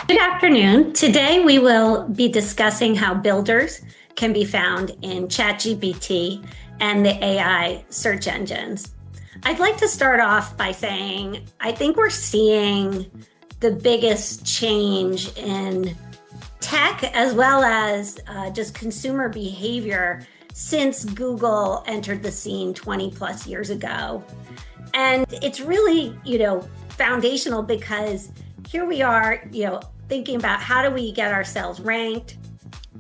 Good afternoon. Today we will be discussing how builders can be found in ChatGPT and the AI search engines. I'd like to start off by saying I think we're seeing the biggest change in tech as well as just consumer behavior since Google entered the scene 20 plus years ago. And it's really, foundational because here we are, thinking about how do we get ourselves ranked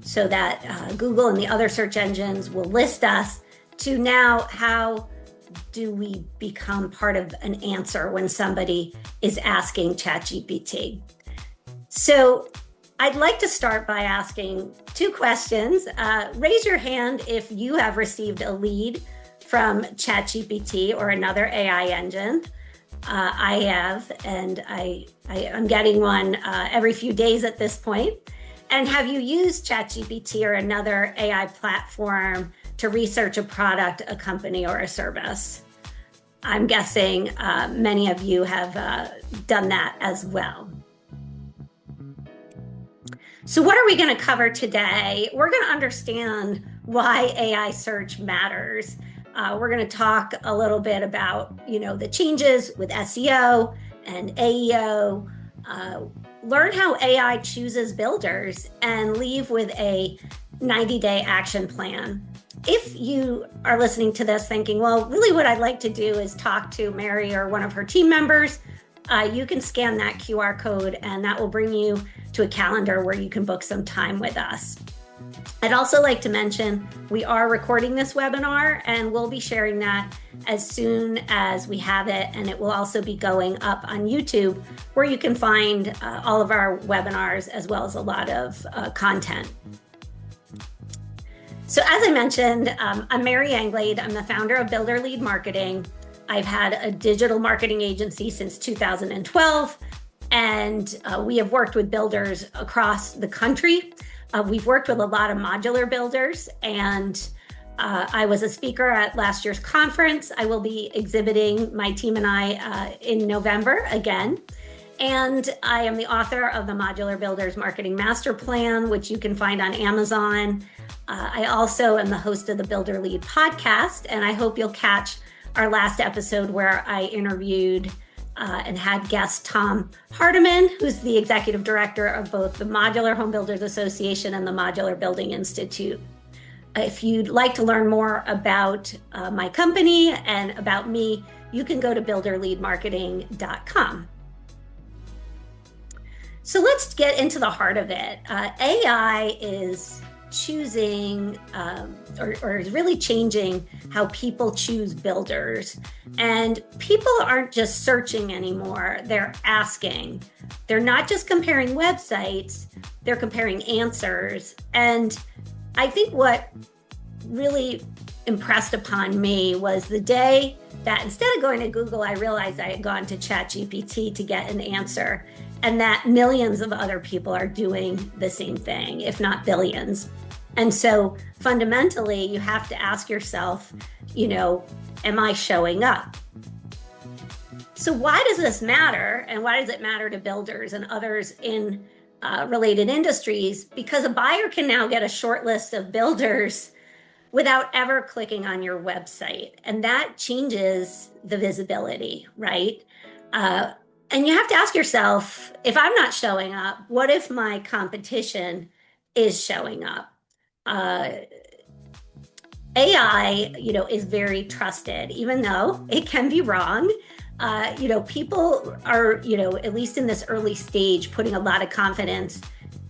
so that Google and the other search engines will list us, to now how do we become part of an answer when somebody is asking ChatGPT. So I'd like to start by asking two questions. Raise your hand if you have received a lead from ChatGPT or another AI engine. I have, and I'm getting one every few days at this point. And have you used ChatGPT or another AI platform to research a product, a company, or a service? I'm guessing many of you have done that as well. So what are we going to cover today? We're going to understand why AI search matters. We're going to talk a little bit about, the changes with SEO and AEO, learn how AI chooses builders, and leave with a 90-day action plan. If you are listening to this thinking, well, really what I'd like to do is talk to Mary or one of her team members, you can scan that QR code and that will bring you to a calendar where you can book some time with us. I'd also like to mention we are recording this webinar and we'll be sharing that as soon as we have it, and it will also be going up on YouTube where you can find all of our webinars as well as a lot of content. So as I mentioned, I'm Mary Anglade. I'm the founder of Builder Lead Marketing. I've had a digital marketing agency since 2012, and we have worked with builders across the country. We've worked with a lot of modular builders, and I was a speaker at last year's conference. I will be exhibiting, my team and I, in November again. And I am the author of the Modular Builders Marketing Master Plan, which you can find on Amazon. I also am the host of the Builder Lead podcast, and I hope you'll catch our last episode where I interviewed and had guest Tom Hardiman, who's the executive director of both the Modular Home Builders Association and the Modular Building Institute. If you'd like to learn more about my company and about me, you can go to builderleadmarketing.com. So let's get into the heart of it. AI is choosing or is really changing how people choose builders. And people aren't just searching anymore, they're asking. They're not just comparing websites, they're comparing answers. And I think what really impressed upon me was the day that instead of going to Google, I realized I had gone to ChatGPT to get an answer, and that millions of other people are doing the same thing, if not billions. And so fundamentally, you have to ask yourself, am I showing up? So why does this matter? And why does it matter to builders and others in related industries? Because a buyer can now get a short list of builders without ever clicking on your website. And that changes the visibility, right? And you have to ask yourself, if I'm not showing up, what if my competition is showing up? AI, is very trusted, even though it can be wrong. People are, at least in this early stage, putting a lot of confidence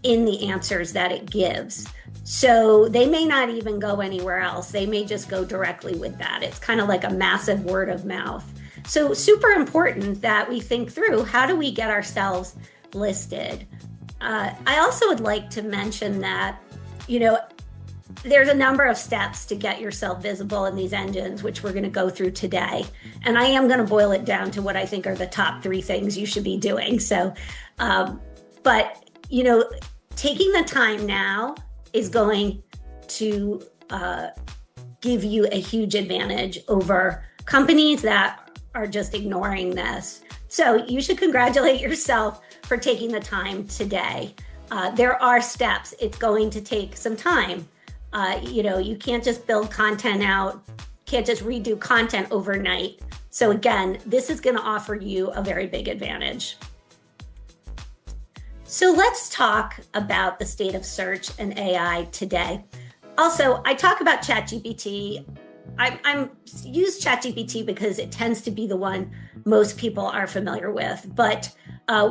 in the answers that it gives. So they may not even go anywhere else. They may just go directly with that. It's kind of like a massive word of mouth. So super important that we think through, how do we get ourselves listed? I also would like to mention that, there's a number of steps to get yourself visible in these engines, which we're going to go through today. And I am going to boil it down to what I think are the top 3 things you should be doing. So, taking the time now is going to give you a huge advantage over companies that are just ignoring this. So you should congratulate yourself for taking the time today. There are steps. It's going to take some time. You can't just build content out, can't just redo content overnight. So again, this is going to offer you a very big advantage. So let's talk about the state of search and AI today. Also, I talk about ChatGPT. I'm use ChatGPT because it tends to be the one most people are familiar with, but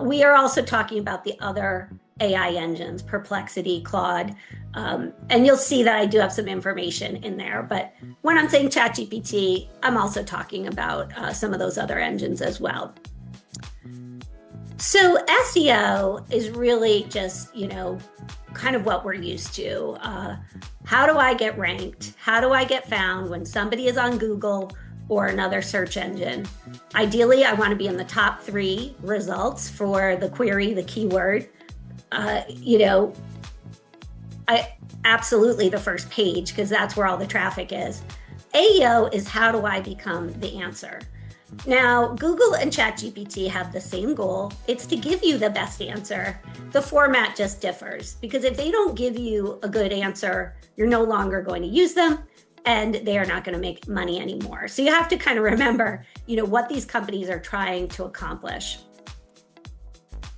we are also talking about the other AI engines, Perplexity, Claude, and you'll see that I do have some information in there. But when I'm saying ChatGPT, I'm also talking about some of those other engines as well. So SEO is really just, kind of what we're used to. How do I get ranked? How do I get found when somebody is on Google or another search engine? Ideally, I want to be in the top 3 results for the query, the keyword. Absolutely the first page, because that's where all the traffic is. AEO is how do I become the answer? Now, Google and ChatGPT have the same goal. It's to give you the best answer. The format just differs, because if they don't give you a good answer, you're no longer going to use them and they are not going to make money anymore. So you have to kind of remember, what these companies are trying to accomplish.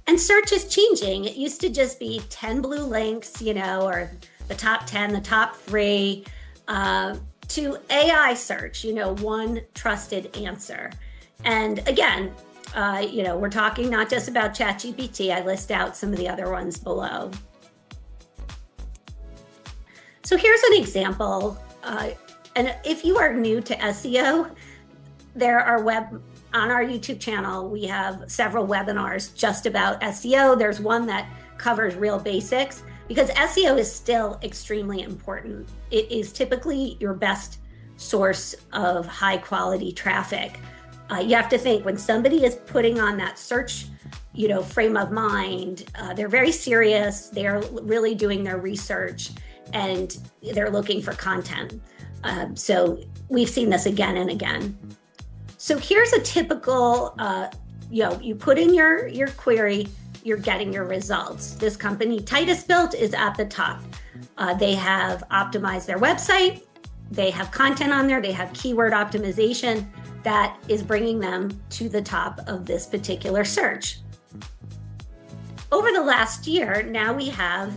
And search is changing. It used to just be 10 blue links, or the top 10, the top 3, to AI search, one trusted answer. And again, we're talking not just about ChatGPT. I list out some of the other ones below. So here's an example. And if you are new to SEO, there are on our YouTube channel, we have several webinars just about SEO. There's one that covers real basics, because SEO is still extremely important. It is typically your best source of high quality traffic. You have to think, when somebody is putting on that search, frame of mind, they're very serious. They're really doing their research and they're looking for content. So we've seen this again and again. So here's a typical, you put in your query, you're getting your results. This company, Titus Built, is at the top. They have optimized their website. They have content on there. They have keyword optimization that is bringing them to the top of this particular search. Over the last year, now we have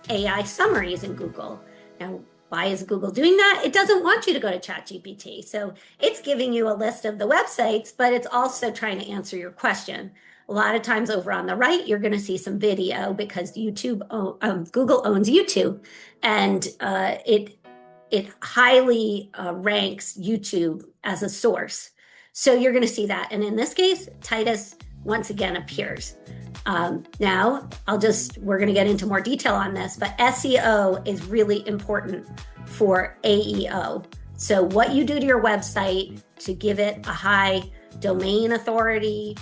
AI summaries in Google. Now, why is Google doing that? It doesn't want you to go to ChatGPT. So it's giving you a list of the websites, but it's also trying to answer your question. A lot of times over on the right, you're going to see some video, because Google owns YouTube, and it highly ranks YouTube as a source. So you're going to see that. And in this case, Titus once again appears. Now, we're going to get into more detail on this, but SEO is really important for AEO. So what you do to your website to give it a high domain authority,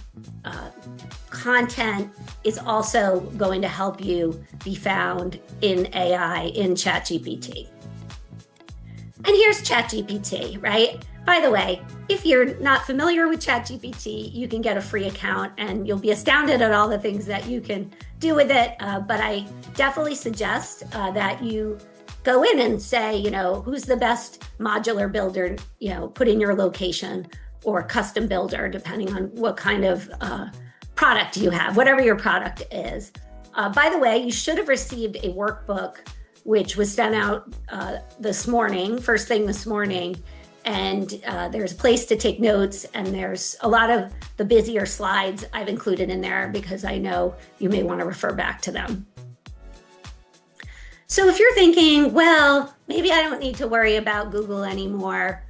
content is also going to help you be found in AI, in ChatGPT. And here's ChatGPT, right? By the way, if you're not familiar with ChatGPT, you can get a free account and you'll be astounded at all the things that you can do with it. But I definitely suggest that you go in and say, who's the best modular builder, put in your location, or custom builder, depending on what kind of product you have, whatever your product is. By the way, you should have received a workbook, which was sent out first thing this morning. And there's a place to take notes, and there's a lot of the busier slides I've included in there because I know you may want to refer back to them. So if you're thinking, well, maybe I don't need to worry about Google anymore,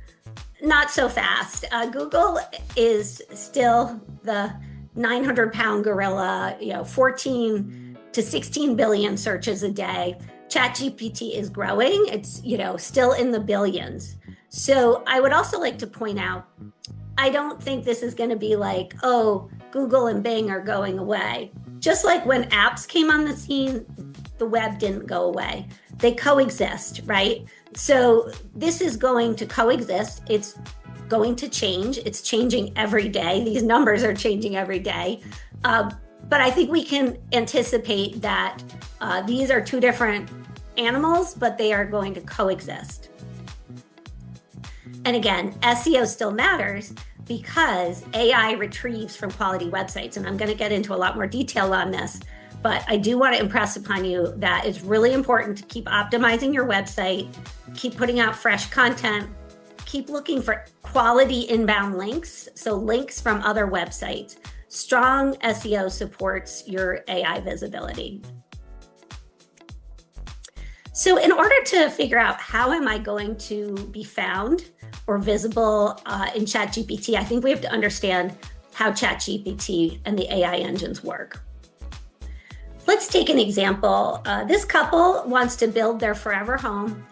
not so fast. Google is still the 900-pound gorilla, 14 to 16 billion searches a day. ChatGPT is growing. It's, still in the billions. So I would also like to point out, I don't think this is going to be like, oh, Google and Bing are going away. Just like when apps came on the scene, the web didn't go away. They coexist, right? So this is going to coexist. It's going to change. It's changing every day. These numbers are changing every day. But I think we can anticipate that these are two different animals, but they are going to coexist. And again, SEO still matters because AI retrieves from quality websites. And I'm going to get into a lot more detail on this, but I do want to impress upon you that it's really important to keep optimizing your website, keep putting out fresh content, keep looking for quality inbound links, so links from other websites. Strong SEO supports your AI visibility. So in order to figure out how am I going to be found or visible in ChatGPT, I think we have to understand how ChatGPT and the AI engines work. Let's take an example. This couple wants to build their forever home.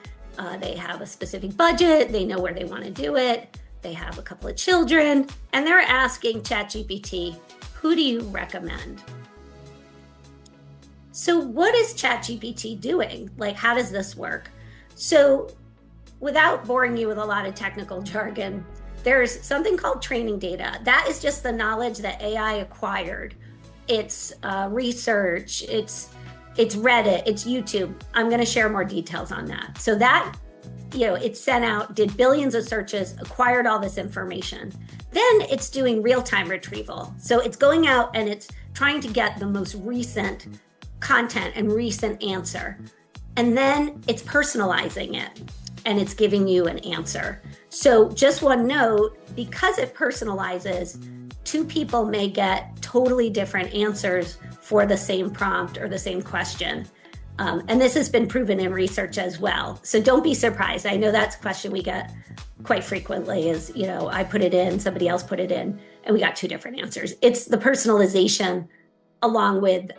They have a specific budget. They know where they want to do it. They have a couple of children, and they're asking ChatGPT, who do you recommend? So what is ChatGPT doing? Like, how does this work? So without boring you with a lot of technical jargon, there's something called training data. That is just the knowledge that AI acquired. It's research, it's Reddit, it's YouTube. I'm going to share more details on that. So that, it sent out, did billions of searches, acquired all this information. Then it's doing real-time retrieval. So it's going out and it's trying to get the most recent content and recent answer. And then it's personalizing it and it's giving you an answer. So just one note, because it personalizes, two people may get totally different answers for the same prompt or the same question. And this has been proven in research as well. So don't be surprised. I know that's a question we get quite frequently is, I put it in, somebody else put it in, and we got two different answers. It's the personalization along with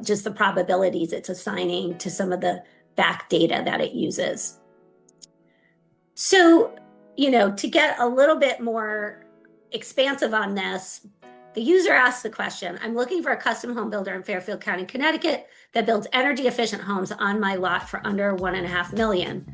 just the probabilities it's assigning to some of the back data that it uses. So, to get a little bit more expansive on this, the user asks the question, I'm looking for a custom home builder in Fairfield County, Connecticut that builds energy efficient homes on my lot for under $1.5 million.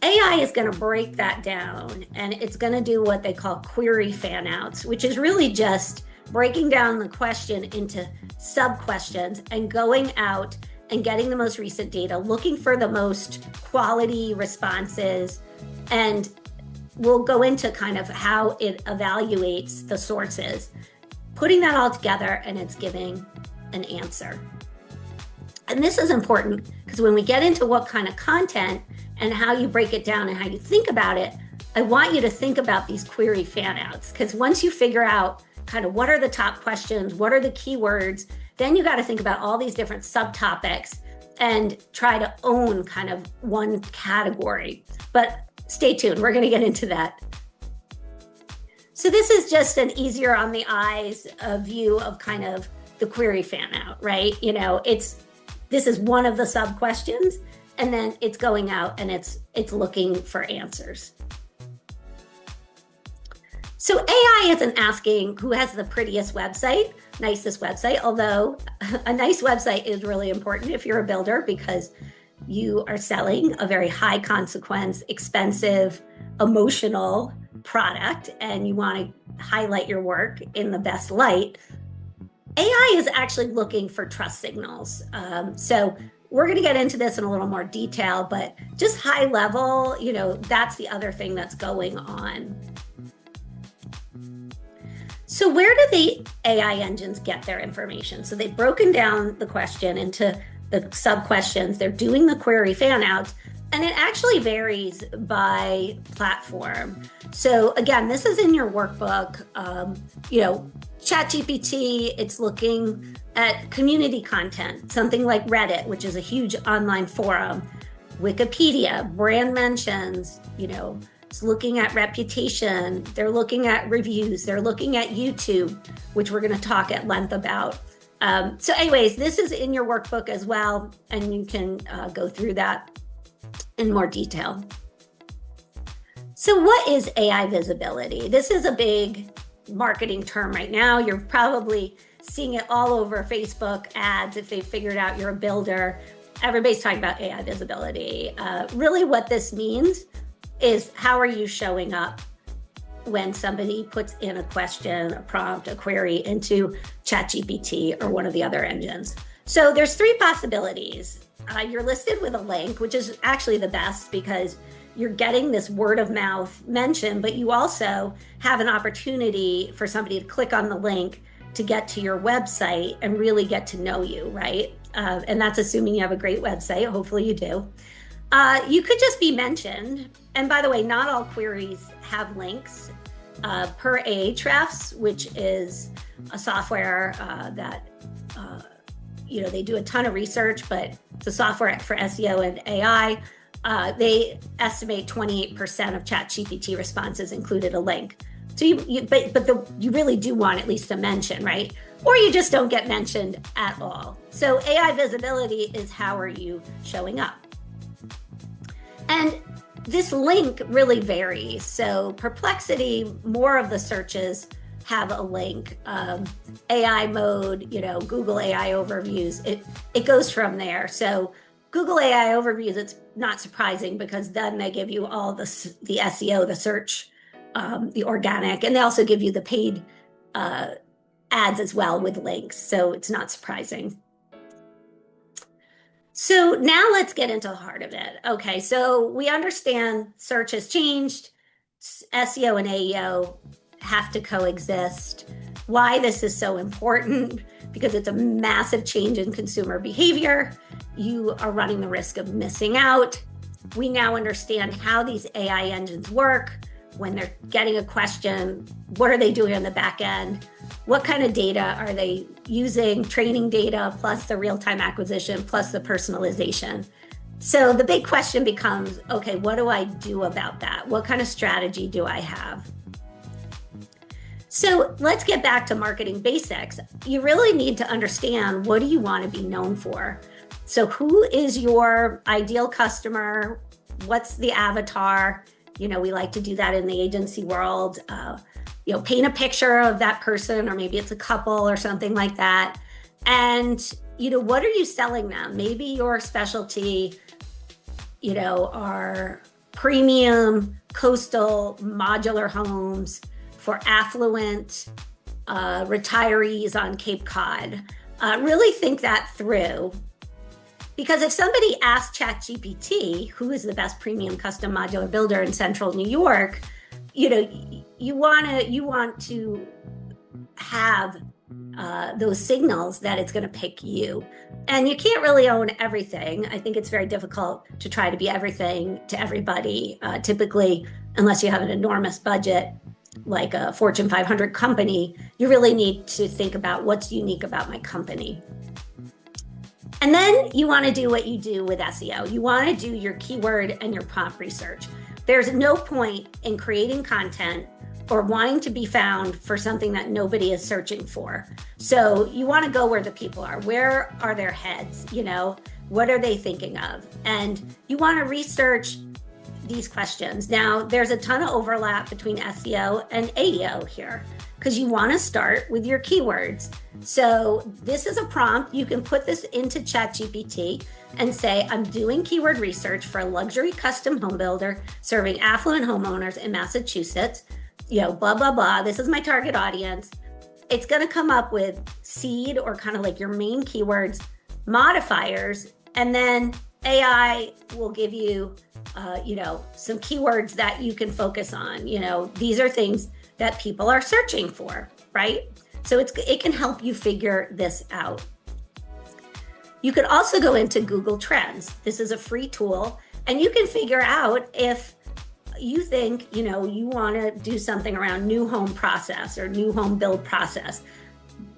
AI is going to break that down and it's going to do what they call query fan outs, which is really just breaking down the question into sub questions and going out and getting the most recent data, looking for the most quality responses, and we'll go into kind of how it evaluates the sources, putting that all together, and it's giving an answer. And this is important because when we get into what kind of content and how you break it down and how you think about it, I want you to think about these query fan outs, because once you figure out kind of what are the top questions, what are the keywords, then you got to think about all these different subtopics and try to own kind of one category. But stay tuned, we're going to get into that. So this is just an easier on the eyes view of kind of the query fan out, right? This is one of the sub questions, and then it's going out and it's looking for answers. So AI isn't asking who has the prettiest website, nicest website, although a nice website is really important if you're a builder because you are selling a very high consequence, expensive, emotional product, and you want to highlight your work in the best light. AI is actually looking for trust signals. So we're going to get into this in a little more detail, but just high level, that's the other thing that's going on. So where do the AI engines get their information? So they've broken down the question into the sub-questions. They're doing the query fan outs, and it actually varies by platform. So again, this is in your workbook. ChatGPT, it's looking at community content, something like Reddit, which is a huge online forum, Wikipedia, brand mentions, it's looking at reputation, they're looking at reviews, they're looking at YouTube, which we're going to talk at length about. So anyways, this is in your workbook as well, and you can go through that in more detail. So what is AI visibility? This is a big marketing term right now. You're probably seeing it all over Facebook ads if they figured out you're a builder. Everybody's talking about AI visibility. Really what this means is how are you showing up when somebody puts in a question, a prompt, a query into ChatGPT or one of the other engines. So there's three possibilities. You're listed with a link, which is actually the best because you're getting this word of mouth mention, but you also have an opportunity for somebody to click on the link to get to your website and really get to know you, right? And that's assuming you have a great website. Hopefully you do. You could just be mentioned. And by the way, not all queries have links. Per Ahrefs, which is a software that they do a ton of research, but it's a software for SEO and AI. They estimate 28% of ChatGPT responses included a link. So you really do want at least a mention, right? Or you just don't get mentioned at all. So AI visibility is how are you showing up? And this link really varies. So Perplexity, more of the searches have a link. AI mode, Google AI overviews, it goes from there. So Google AI overviews, it's not surprising because then they give you all the SEO, the search, the organic, and they also give you the paid ads as well with links. So it's not surprising. So now let's get into the heart of it. Okay, so we understand search has changed. SEO and AEO have to coexist. Why this is so important, because it's a massive change in consumer behavior. You are running the risk of missing out. We now understand how these AI engines work. When they're getting a question, what are they doing on the back end? What kind of data are they using? Training data plus the real-time acquisition plus the personalization. So the big question becomes, okay, what do I do about that? What kind of strategy do I have? So let's get back to marketing basics. You really need to understand, what do you want to be known for? So who is your ideal customer? What's the avatar? We like to do that in the agency world. Paint a picture of that person, or maybe it's a couple or something like that. And, what are you selling them? Maybe your specialty, are premium coastal modular homes for affluent retirees on Cape Cod. Really think that through. Because if somebody asks ChatGPT, who is the best premium custom modular builder in central New York, you want to have those signals that it's going to pick you. And you can't really own everything. I think it's very difficult to try to be everything to everybody, typically, unless you have an enormous budget, like a Fortune 500 company. You really need to think about what's unique about my company. And then you want to do what you do with SEO. You want to do your keyword and your prompt research. There's no point in creating content or wanting to be found for something that nobody is searching for. So you want to go where the people are. Where are their heads? What are they thinking of? And you want to research these questions. Now, there's a ton of overlap between SEO and AEO here, because you want to start with your keywords. So this is a prompt. You can put this into ChatGPT and say, I'm doing keyword research for a luxury custom home builder serving affluent homeowners in Massachusetts, blah, blah, blah. This is my target audience. It's going to come up with seed, or kind of like your main keywords, modifiers, and then AI will give you, some keywords that you can focus on. These are things that people are searching for, right? So it can help you figure this out. You could also go into Google Trends. This is a free tool, and you can figure out if you think, you want to do something around new home process or new home build process.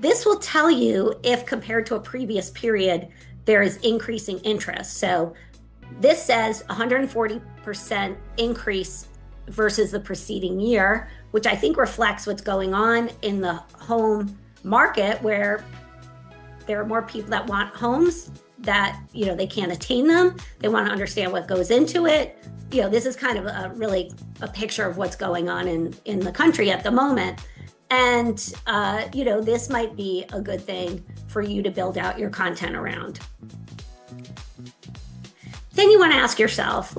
This will tell you if, compared to a previous period, there is increasing interest. So this says 140% increase versus the preceding year, which I think reflects what's going on in the home market, where there are more people that want homes that, they can't attain them. They want to understand what goes into it. This is kind of a picture of what's going on in the country at the moment. And, this might be a good thing for you to build out your content around. Then you want to ask yourself,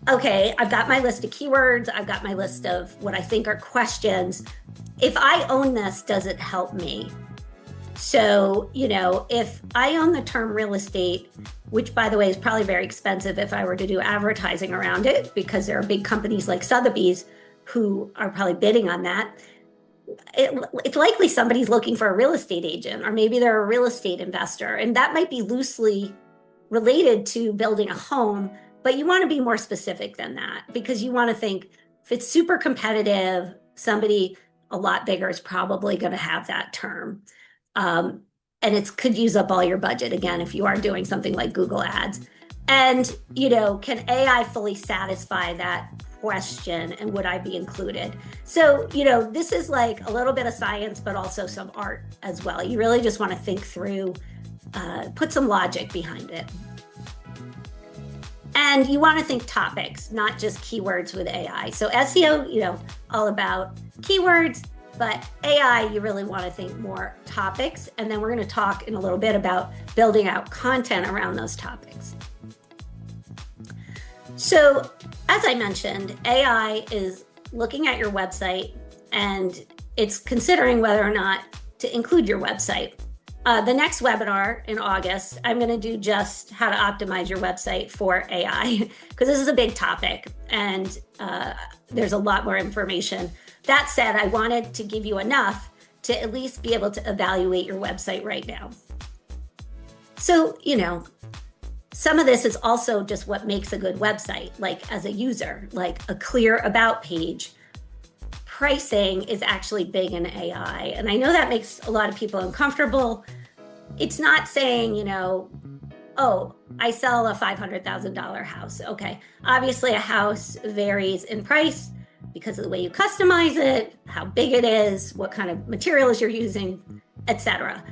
okay, I've got my list of keywords, I've got my list of what I think are questions. If I own this, does it help me? So, if I own the term real estate, which by the way is probably very expensive if I were to do advertising around it, because there are big companies like Sotheby's who are probably bidding on that. It's likely somebody's looking for a real estate agent, or maybe they're a real estate investor, and that might be loosely related to building a home, but you want to be more specific than that, because you want to think if it's super competitive, somebody a lot bigger is probably going to have that term. And it could use up all your budget again if you are doing something like Google Ads. And, can AI fully satisfy that question, and would I be included? So, this is like a little bit of science, but also some art as well. You really just want to think through, put some logic behind it. And you want to think topics, not just keywords with AI. So SEO, all about keywords, but AI, you really want to think more topics. And then we're going to talk in a little bit about building out content around those topics. So as I mentioned, AI is looking at your website and it's considering whether or not to include your website. The next webinar in August, I'm going to do just how to optimize your website for AI, because this is a big topic and there's a lot more information. That said, I wanted to give you enough to at least be able to evaluate your website right now. So, some of this is also just what makes a good website, like as a user, like a clear about page. Pricing is actually big in AI. And I know that makes a lot of people uncomfortable. It's not saying, oh, I sell a $500,000 house. Okay. Obviously, a house varies in price because of the way you customize it, how big it is, what kind of materials you're using, etc.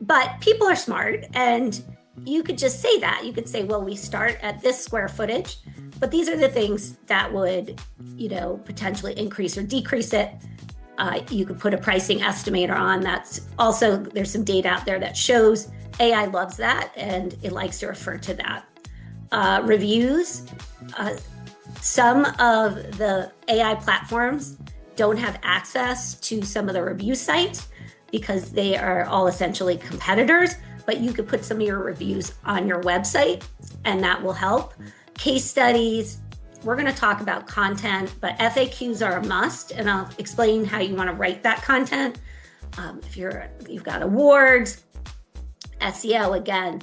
But people are smart, and you could just say that. You could say, well, we start at this square footage, but these are the things that would, potentially increase or decrease it. You could put a pricing estimator on. That's also, there's some data out there that shows AI loves that, and it likes to refer to that. Reviews. Some of the AI platforms don't have access to some of the review sites because they are all essentially competitors, but you could put some of your reviews on your website and that will help. Case studies, we're going to talk about content, but FAQs are a must, and I'll explain how you want to write that content. If you've got awards, SEO, again,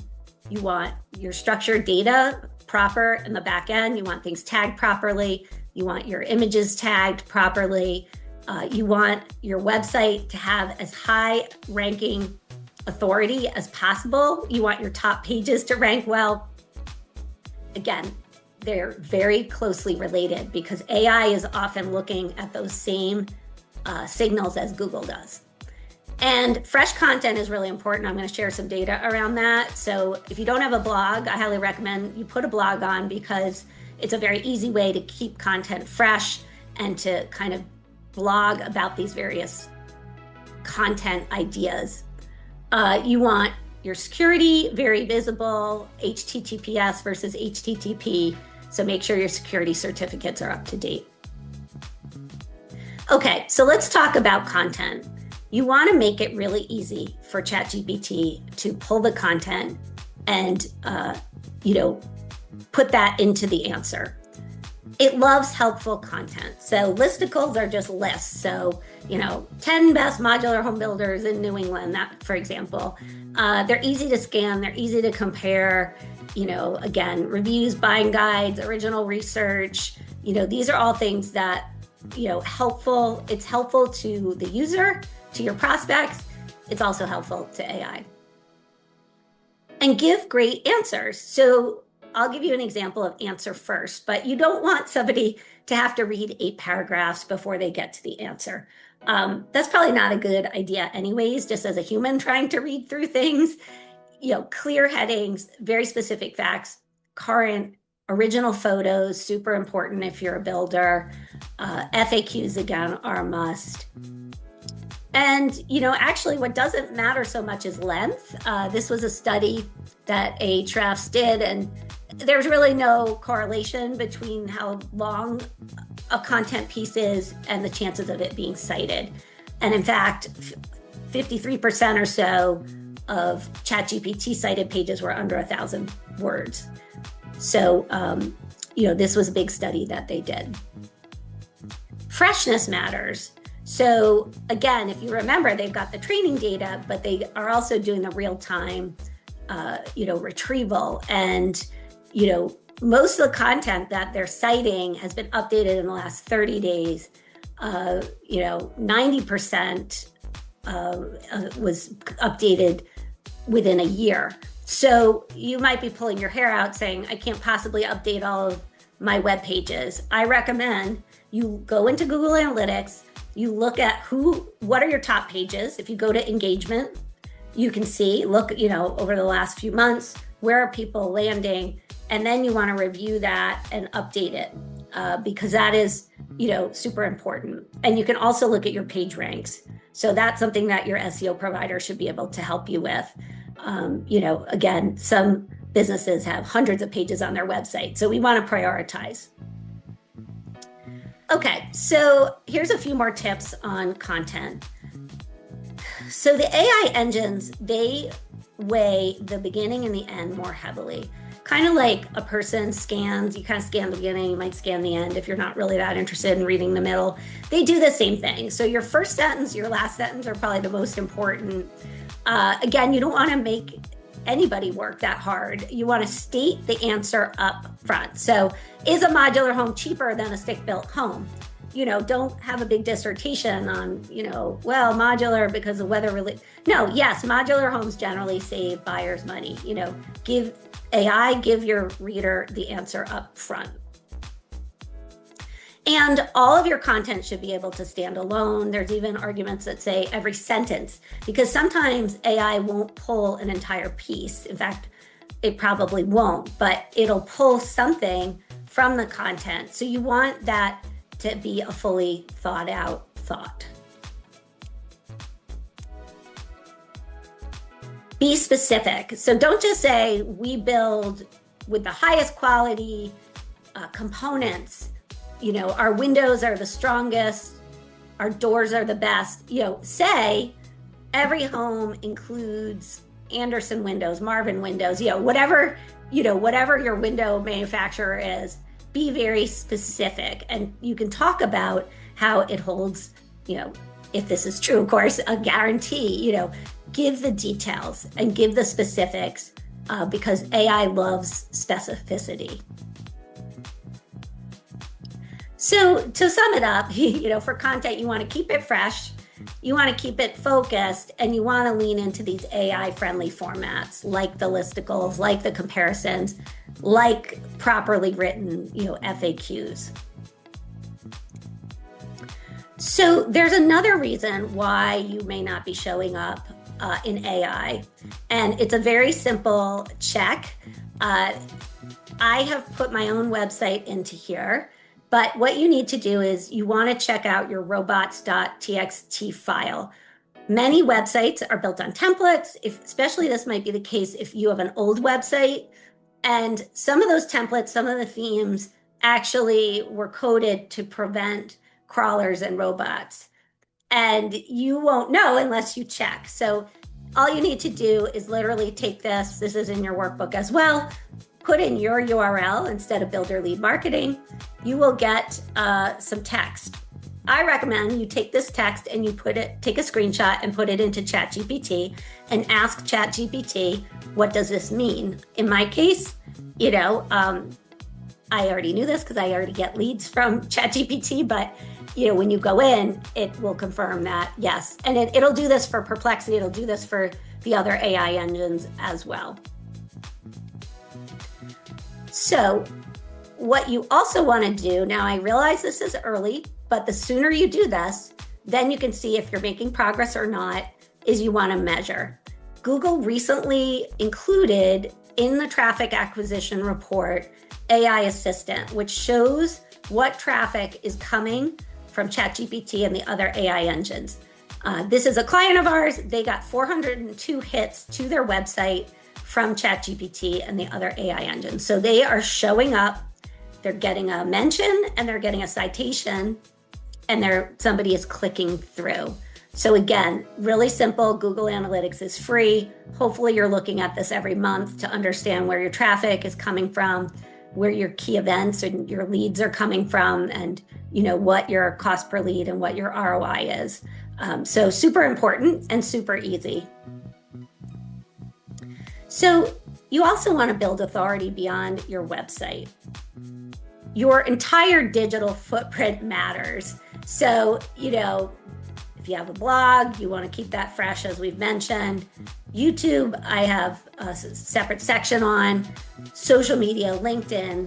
you want your structured data proper in the back end. You want things tagged properly. You want your images tagged properly. You want your website to have as high ranking authority as possible. You want your top pages to rank well. Again, they're very closely related because AI is often looking at those same signals as Google does. And fresh content is really important. I'm going to share some data around that. So if you don't have a blog, I highly recommend you put a blog on, because it's a very easy way to keep content fresh and to kind of blog about these various content ideas. You want your security very visible, HTTPS versus HTTP. So make sure your security certificates are up to date. Okay, so let's talk about content. You want to make it really easy for ChatGPT to pull the content and, put that into the answer. It loves helpful content. So listicles are just lists. So, 10 best modular home builders in New England, that, for example. They're easy to scan. They're easy to compare. Again, reviews, buying guides, original research. These are all things that, helpful. It's helpful to the user, to your prospects. It's also helpful to AI. And give great answers. So I'll give you an example of answer first, but you don't want somebody to have to read 8 paragraphs before they get to the answer. That's probably not a good idea anyways, just as a human trying to read through things. Clear headings, very specific facts, current, original photos, super important if you're a builder. FAQs, again, are a must. And, actually what doesn't matter so much is length. This was a study that Ahrefs did, and there's really no correlation between how long a content piece is and the chances of it being cited. And in fact, 53% or so of ChatGPT cited pages were under 1,000 words. So, this was a big study that they did. Freshness matters. So again, if you remember, they've got the training data, but they are also doing the real-time, retrieval. And, most of the content that they're citing has been updated in the last 30 days. 90% was updated within a year. So you might be pulling your hair out saying, I can't possibly update all of my web pages. I recommend you go into Google Analytics, you look at what are your top pages. If you go to engagement, you can see, look, over the last few months, where are people landing? And then you want to review that and update it because that is, super important. And you can also look at your page ranks. So that's something that your SEO provider should be able to help you with. Again, some businesses have hundreds of pages on their website, so we want to prioritize. Okay, so here's a few more tips on content. So the AI engines, they weigh the beginning and the end more heavily. Kind of like a person scans, you kind of scan the beginning, you might scan the end if you're not really that interested in reading the middle. They do the same thing. So your first sentence, your last sentence are probably the most important. Again, you don't want to make anybody work that hard. You want to state the answer up front. So is a modular home cheaper than a stick-built home? Don't have a big dissertation on, modular because of weather related. No, yes, modular homes generally save buyers money. Give your reader the answer up front. And all of your content should be able to stand alone. There's even arguments that say every sentence, because sometimes AI won't pull an entire piece. In fact, it probably won't, but it'll pull something from the content. So you want that to be a fully thought out thought. Be specific. So don't just say, we build with the highest quality components. Our windows are the strongest, our doors are the best. Say every home includes Anderson windows, Marvin windows, whatever your window manufacturer is, be very specific. And you can talk about how it holds, if this is true, of course, a guarantee, give the details and give the specifics because AI loves specificity. So to sum it up, for content, you want to keep it fresh, you want to keep it focused, and you want to lean into these AI-friendly formats like the listicles, like the comparisons, like properly written, FAQs. So there's another reason why you may not be showing up in AI, and it's a very simple check. I have put my own website into here. But what you need to do is you want to check out your robots.txt file. Many websites are built on templates, especially this might be the case if you have an old website. And some of those templates, some of the themes actually were coded to prevent crawlers and robots. And you won't know unless you check. So all you need to do is literally take this is in your workbook as well, put in your URL instead of builder lead marketing, you will get some text. I recommend you take this text and you take a screenshot and put it into ChatGPT and ask ChatGPT, what does this mean? In my case, I already knew this because I already get leads from ChatGPT, but when you go in, it will confirm that, yes. And it'll do this for Perplexity, it'll do this for the other AI engines as well. So what you also want to do, now I realize this is early, but the sooner you do this, then you can see if you're making progress or not, is you want to measure. Google recently included in the traffic acquisition report, AI Assistant, which shows what traffic is coming from ChatGPT and the other AI engines. This is a client of ours. They got 402 hits to their website from ChatGPT and the other AI engines. So they are showing up, they're getting a mention and they're getting a citation, and somebody is clicking through. So again, really simple. Google Analytics is free. Hopefully you're looking at this every month to understand where your traffic is coming from, where your key events and your leads are coming from, and what your cost per lead and what your ROI is. So super important and super easy. So you also want to build authority beyond your website. Your entire digital footprint matters. So, if you have a blog, you want to keep that fresh, as we've mentioned. YouTube, I have a separate section on. Social media, LinkedIn,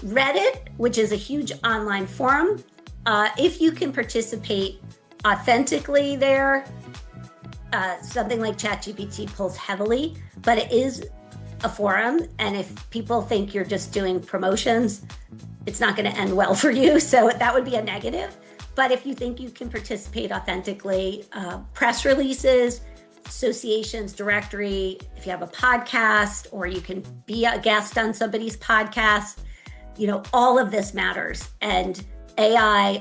Reddit, which is a huge online forum. If you can participate authentically there, something like ChatGPT pulls heavily, but it is a forum. And if people think you're just doing promotions, it's not going to end well for you. So that would be a negative. But if you think you can participate authentically, press releases, associations, directory, if you have a podcast, or you can be a guest on somebody's podcast, all of this matters. And AI,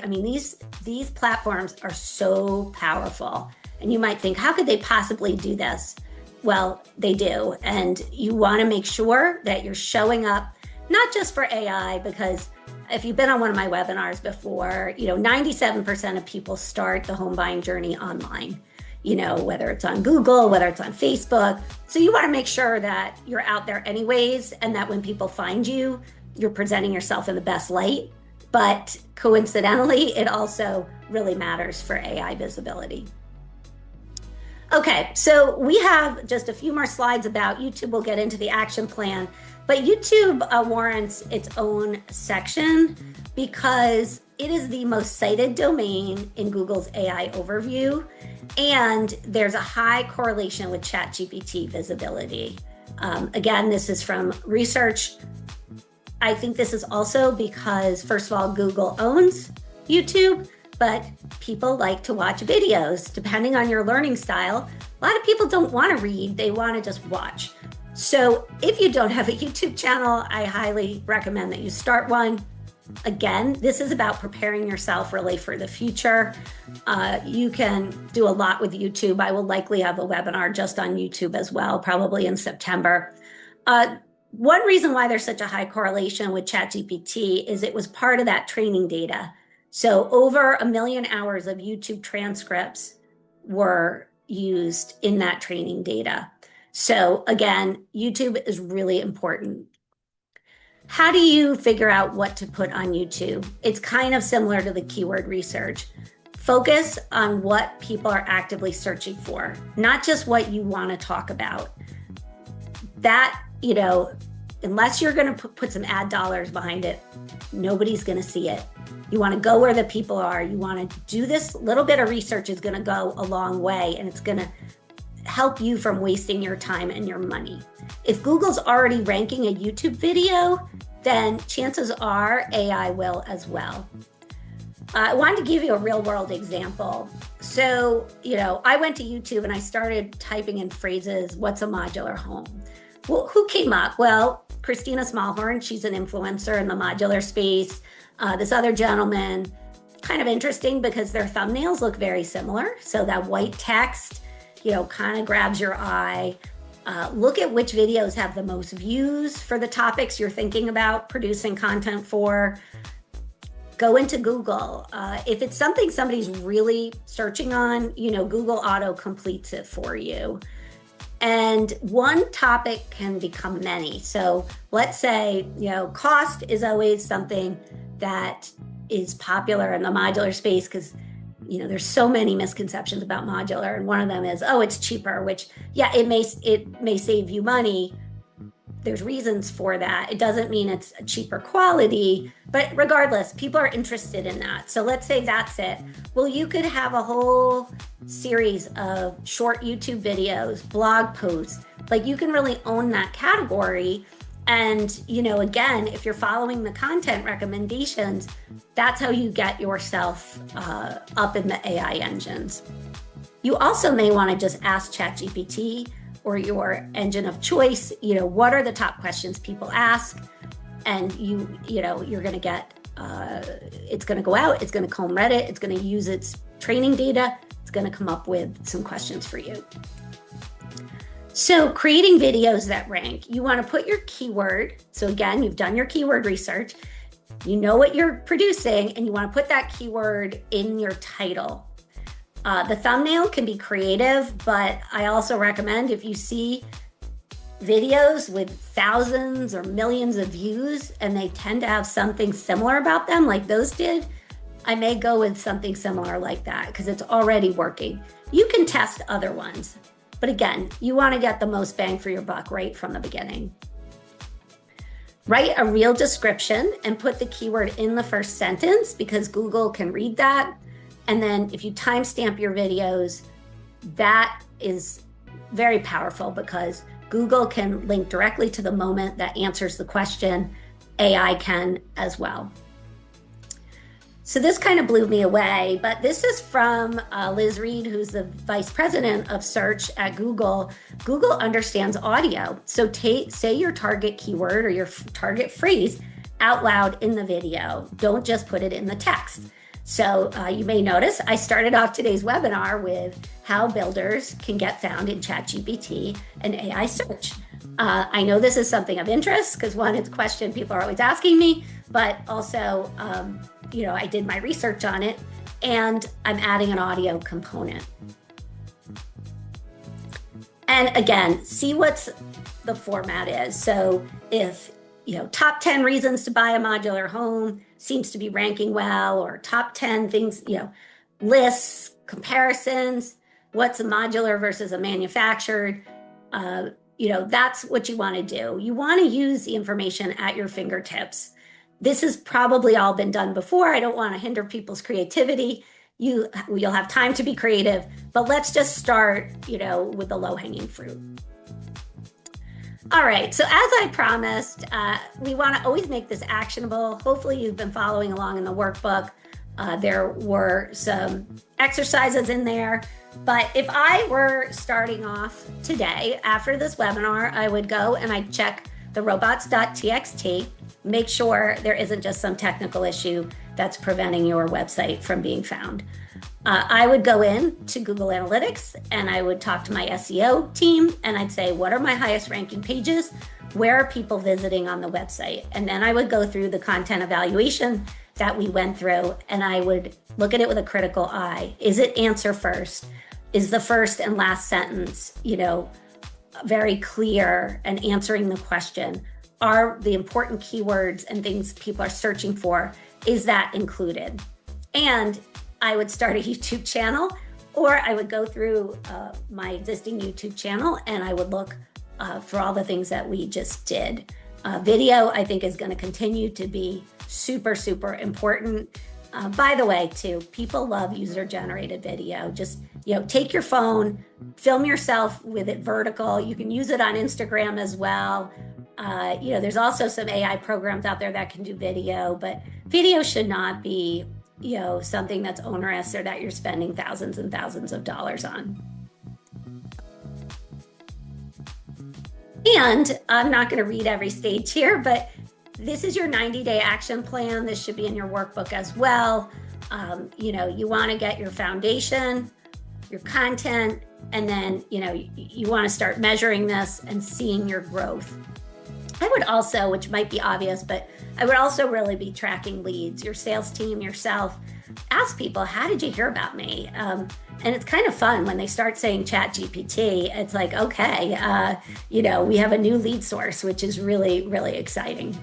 these platforms are so powerful. And you might think, how could they possibly do this? Well, they do. And you want to make sure that you're showing up, not just for AI, because if you've been on one of my webinars before, 97% of people start the home buying journey online, whether it's on Google, whether it's on Facebook. So you want to make sure that you're out there anyways, and that when people find you, you're presenting yourself in the best light. But coincidentally, it also really matters for AI visibility. Okay, so we have just a few more slides about YouTube. We'll get into the action plan. But YouTube warrants its own section because it is the most cited domain in Google's AI overview, and there's a high correlation with ChatGPT visibility. Again, this is from research. I think this is also because, first of all, Google owns YouTube, but people like to watch videos. Depending on your learning style, a lot of people don't want to read, they want to just watch. So if you don't have a YouTube channel, I highly recommend that you start one. Again, this is about preparing yourself really for the future. You can do a lot with YouTube. I will likely have a webinar just on YouTube as well, probably in September. One reason why there's such a high correlation with ChatGPT is it was part of that training data. So over 1 million hours of YouTube transcripts were used in that training data. So again, YouTube is really important. How do you figure out what to put on YouTube? It's kind of similar to the keyword research. Focus on what people are actively searching for, not just what you want to talk about. That, unless you're going to put some ad dollars behind it, nobody's going to see it. You want to go where the people are. You want to do this little bit of research is going to go a long way, and it's going to help you from wasting your time and your money. If Google's already ranking a YouTube video, then chances are AI will as well. I wanted to give you a real world example. So, I went to YouTube and I started typing in phrases, what's a modular home? Well, who came up? Well, Christina Smallhorn, she's an influencer in the modular space. This other gentleman, kind of interesting because their thumbnails look very similar. So that white text, kind of grabs your eye. Look at which videos have the most views for the topics you're thinking about producing content for. Go into Google. If it's something somebody's really searching on, Google auto completes it for you. And one topic can become many. So let's say, cost is always something that is popular in the modular space because there's so many misconceptions about modular, and one of them is, it's cheaper, which, it may save you money. There's reasons for that. It doesn't mean it's a cheaper quality, but regardless, people are interested in that. So let's say that's it. Well, you could have a whole series of short YouTube videos, blog posts, like you can really own that category. And, again, if you're following the content recommendations, that's how you get yourself up in the AI engines. You also may want to just ask ChatGPT, or your engine of choice, what are the top questions people ask? And you're going to get, it's going to go out, it's going to comb Reddit, it's going to use its training data, it's going to come up with some questions for you. So creating videos that rank, you want to put your keyword. So again, you've done your keyword research, you know what you're producing, and you want to put that keyword in your title. The thumbnail can be creative, but I also recommend if you see videos with thousands or millions of views and they tend to have something similar about them like those did, I may go with something similar like that because it's already working. You can test other ones, but again, you want to get the most bang for your buck right from the beginning. Write a real description and put the keyword in the first sentence because Google can read that. And then if you timestamp your videos, that is very powerful because Google can link directly to the moment that answers the question. AI can as well. So this kind of blew me away, but this is from Liz Reed, who's the vice president of search at Google. Google understands audio. So say your target keyword or your target phrase out loud in the video. Don't just put it in the text. So you may notice I started off today's webinar with how builders can get found in ChatGPT and AI search. I know this is something of interest because one, it's a question people are always asking me, but also, I did my research on it and I'm adding an audio component. And again, see what the format is. So if, top 10 reasons to buy a modular home seems to be ranking well, or top 10 things, lists, comparisons, what's a modular versus a manufactured, that's what you want to do. You want to use the information at your fingertips. This has probably all been done before. I don't want to hinder people's creativity. You'll have time to be creative, but let's just start, with the low-hanging fruit. All right, so as I promised, we want to always make this actionable. Hopefully you've been following along in the workbook. There were some exercises in there, but if I were starting off today after this webinar, I would go and I'd check the robots.txt, make sure there isn't just some technical issue that's preventing your website from being found. I would go in to Google Analytics and I would talk to my SEO team and I'd say, what are my highest ranking pages? Where are people visiting on the website? And then I would go through the content evaluation that we went through and I would look at it with a critical eye. Is it answer first? Is the first and last sentence, very clear and answering the question? Are the important keywords and things people are searching for, is that included? And I would start a YouTube channel, or I would go through my existing YouTube channel and I would look for all the things that we just did. Video, I think, is going to continue to be super, super important. By the way, too, people love user-generated video. Just, take your phone, film yourself with it vertical. You can use it on Instagram as well. There's also some AI programs out there that can do video, but video should not be something that's onerous or that you're spending thousands and thousands of dollars on. And I'm not going to read every stage here, but this is your 90-day action plan. This should be in your workbook as well. You want to get your foundation, your content, and then, you want to start measuring this and seeing your growth. I would also, which might be obvious, but I would also really be tracking leads, your sales team, yourself. Ask people, how did you hear about me? And it's kind of fun when they start saying ChatGPT. It's like, okay, we have a new lead source, which is really, really exciting.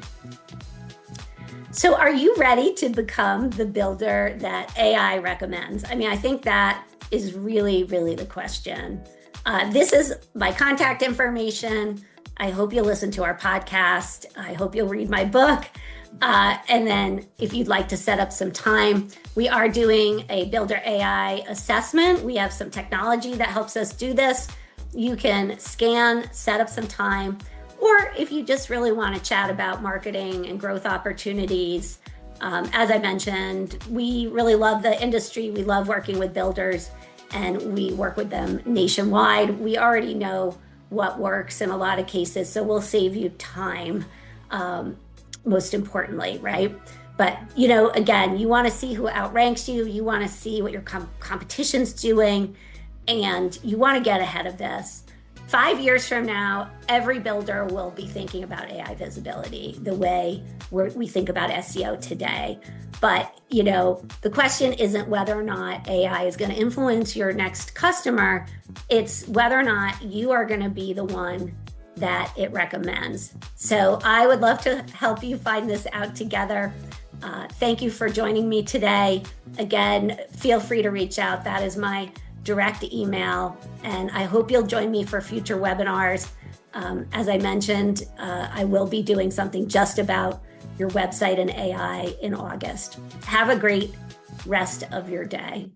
So are you ready to become the builder that AI recommends? I think that is really, really the question. This is my contact information. I hope you'll listen to our podcast. I hope you'll read my book. And then if you'd like to set up some time, we are doing a Builder AI assessment. We have some technology that helps us do this. You can scan, set up some time, or if you just really want to chat about marketing and growth opportunities. As I mentioned, we really love the industry. We love working with builders and we work with them nationwide. We already know what works in a lot of cases. So we'll save you time, most importantly, right? But, again, you want to see who outranks you. You want to see what your competition's doing, and you want to get ahead of this. 5 years from now, every builder will be thinking about AI visibility the way we think about SEO today. But, the question isn't whether or not AI is going to influence your next customer. It's whether or not you are going to be the one that it recommends. So I would love to help you find this out together. Thank you for joining me today. Again, feel free to reach out. That is my direct email, and I hope you'll join me for future webinars. As I mentioned, I will be doing something just about your website and AI in August. Have a great rest of your day.